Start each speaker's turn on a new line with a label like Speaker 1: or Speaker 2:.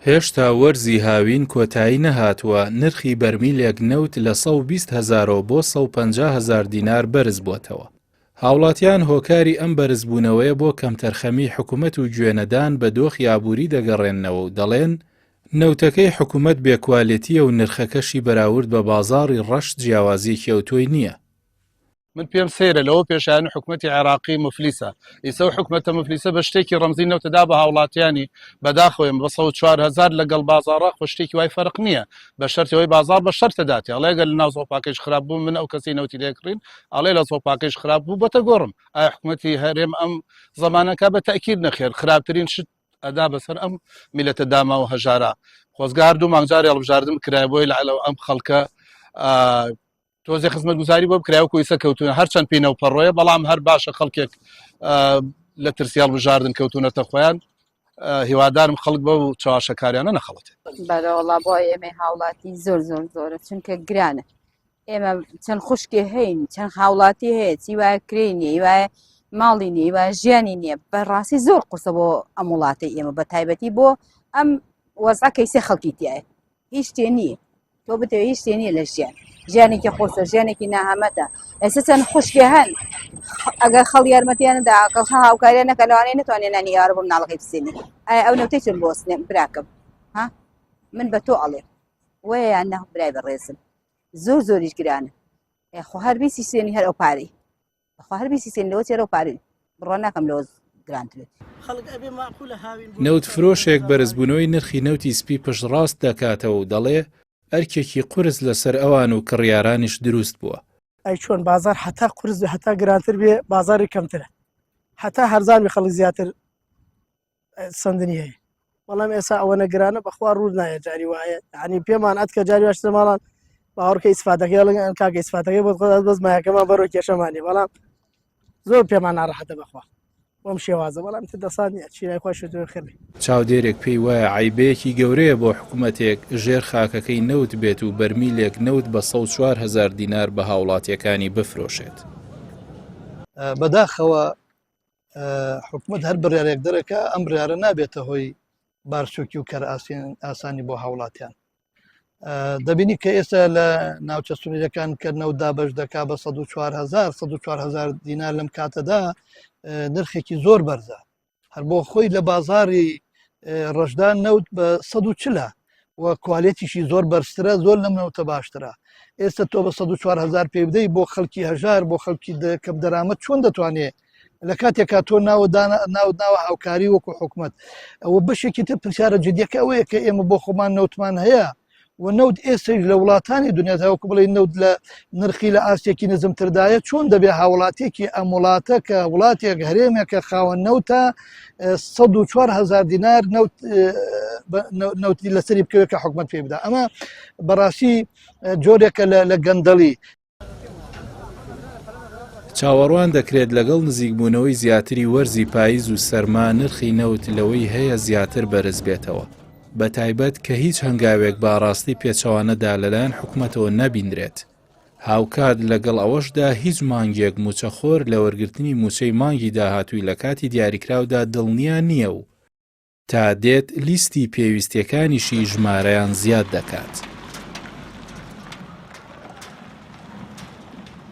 Speaker 1: هێشتا وەرزی هاوین کۆتایی نەهاتووە. نرخی بەرمیلێک نەوت لە 120,000 بۆ 150,000 دینار بەرز بووەتەوە. هاوڵاتیان هۆکاری ئەم بەرزبوونەوەیە بۆ کەمتەرخەمی حکوومەت و گوێنەدان بە دۆخی ئابووری دەگەڕێنەوە و دەڵێن نەوتەکەی حکوومەت بێکوالێتیە و نرخەکەشی بەراورد بە بازاڕی ڕەشت جیاوازی کێوتۆی نییە.
Speaker 2: من پێم سێرە لەوە پێشیان حکوومەتی عێراقی مفلیسە ئیسە حکوومەتە مفلیسە بە شتێکی ڕەمزی نەوتەدا بە هاوڵاتیانی بەداخۆیم بە 4,000 لەگەڵ بازاڕە خۆ شتێکی وای فەرق نییە بە شەرتەوەی بازار بە شەرتەداتی ئەڵێگە لە ناو زۆپاکەش خراپ بوو من ئەو کەسی نەوتی لێکڕین ئەڵێ لە زۆپاکەش خراپ بوو بەتە گۆڕم ئایا حکوومەتی هەرێم ئەم زەمانەکە بە تەکید نەخێر خراپترین شت ئەدا بەسەر ئەم میلەتە داما و هەژارە خۆزگار دوو مانگجاری هەڵبژاردم کرایبۆی لە ئەم خەڵکە تۆزی خزمەت گوزاری بۆ بکرای و کویسە کەوتونە هەرچەند پێینەوە پەڕۆیە بەڵام هەر باشە خەڵکێک لە ترسیال بژاردن کەوتونەتە خۆیان هیوادارم خەڵک بە و چاواشەکاریانە نەخەڵێت
Speaker 3: بەڵا بۆ ئێمە هاوڵاتی زۆرە چونکە گرانە ئێمە چەند خوشکێ هەین چەند هاوڵاتی هەیە چی وایە کرێنیە هیوایە ماڵی نیە هیوایە ژیانی نییە بەڕاستی زۆر قورسە بۆ ئەم وڵاتی ئێمە بە تایبەتی بۆ ئەم وەزعەکەی سێ خەڵکی تایە هیچ شتێ نییە تۆ بتەوێت هیچ شتێ نییە لە ژیانێکی خۆسە ژیانێکی ناهەمەتە ئێستا چەند خوشکێ هەن ئەگەر خەڵ یارمەتیانەدا ئەگەڵ هاوکاریان نەکە لەوانەیە نتوانێت نانی یارە بۆ مناڵەکەی بسێنێ ئایا ئەو نەوتەی چون بۆ سنێ براکەم ها من بە تۆ ئەڵێم وەیە یان نە برای بەڕێزم زۆریش گرانە خۆ هەر بیسی سێنی هەر ئەو پارەی خۆ هەر بیسی سێن لەوە چێرە و پارەی بڕۆ ناکەم لەوە گرانترێت
Speaker 1: نەوت فرۆشێک بەرزبوونەوەی نرخی نەوتی سپی پشتڕاست دەکاتەوە و دەڵێ ئەرکێکی قورس لەسەر ئەوان و کڕیارانیش دروست بووە.
Speaker 4: ئەی چۆن بازار هەتا قورس هەتا گرانتر بێ بازاری کەمترە هەتا هەرزانوی خەڵک زیاتر سندنی هەیە بەڵام ئێستا ئەوە نەگرانە بەخوا ڕوو نایە جاری وایە عنی پێمان ئەتکە جاری واشتە ماڵان باوەڕکە ئیسفادەکەی لەگەن کاکە ئیسفادەکەی بۆ خۆدات بەس مایەکەمان بەرەو کێشەمانی بەڵام زۆر پێمان ناڕەحەتە بەخوا وەم شێوازە بەڵام دەسات نیە چینای خۆش خێمی
Speaker 1: چاودێرێک پێی وایە عیبەیەکی گەورەیە بۆ حکوومەتێک ژێر خاکەکەی نەوت بێت و بەرمیلێک نەوت بە 104,000 دینار بە هاوڵاتیەکانی بفرۆشێت.
Speaker 5: بەداخەوە حکوومەت هەر بڕیارێک دەرەکە ئەم بڕیارە نابێتە هۆی بارچووکی و کەر ئاسانی بۆ هاوڵاتیان. دەبینی کە ئێستا لە ناوچە سونیەکان کە نەوت دابش دەکا بە 104,000 دینار لەم کاتەدا نرخێکی زۆر بەرزە هەر بۆ خۆی لە بازاری ڕەشدان نەوت بە 140 و کوالێتیشی زۆر بەرزترە زۆر لەم نەوتە باشترە ئێستا تۆ بە 104,000 پێ بدەی بۆ خەڵکی هەژار بۆ خەڵکی کەم دەرامەت چۆن دەتوانێت لە کاتێکا تۆ ناوە هاوکاری وەکو حکوومەت ئەوە بەشێکی تر پرسیارە جدیەکە ئەوەیە کە ئێمە بۆ خۆمان نەوتمان هەیە و نەوت ئێستش لە وڵاتانی دنیا هاوکو بڵێ نەوت لە نرخی لە ئاسیەکی نزمتردایە چۆن دەبێ هاوڵاتێکی ئەم وڵاتە کە وڵاتێک هەرێمێکە خاوەن نەوتە 104,000 دینار نەوتی لەسەری بکەوێت کە حکوومەت پێ بدە ئەمە بەڕاستی جۆرێکە لە گەندەڵی.
Speaker 1: چاوەڕوان دەکرێت لەگەڵ نزیکبوونەوەی زیاتری وەرزی پاییز و سەرما نرخی نەوت لەوەی هەیە زیاتر بەرز بێتەوە بە تایبەت کە هیچ هەنگاوێک باڕاستی پێچەوانەدا لەلایەن حکوومەتەوە نەبیندرێت. هاوکات لەگەڵ ئەوەشدا هیچ مانگێک موچەخۆر لە وەرگرتنی موچەی مانگی داهاتووی لە کاتی دیاریکراودا دڵنیا نییە و تا دێت لیستی پێویستیەکانیشی ژمارەیان زیاد دەکات.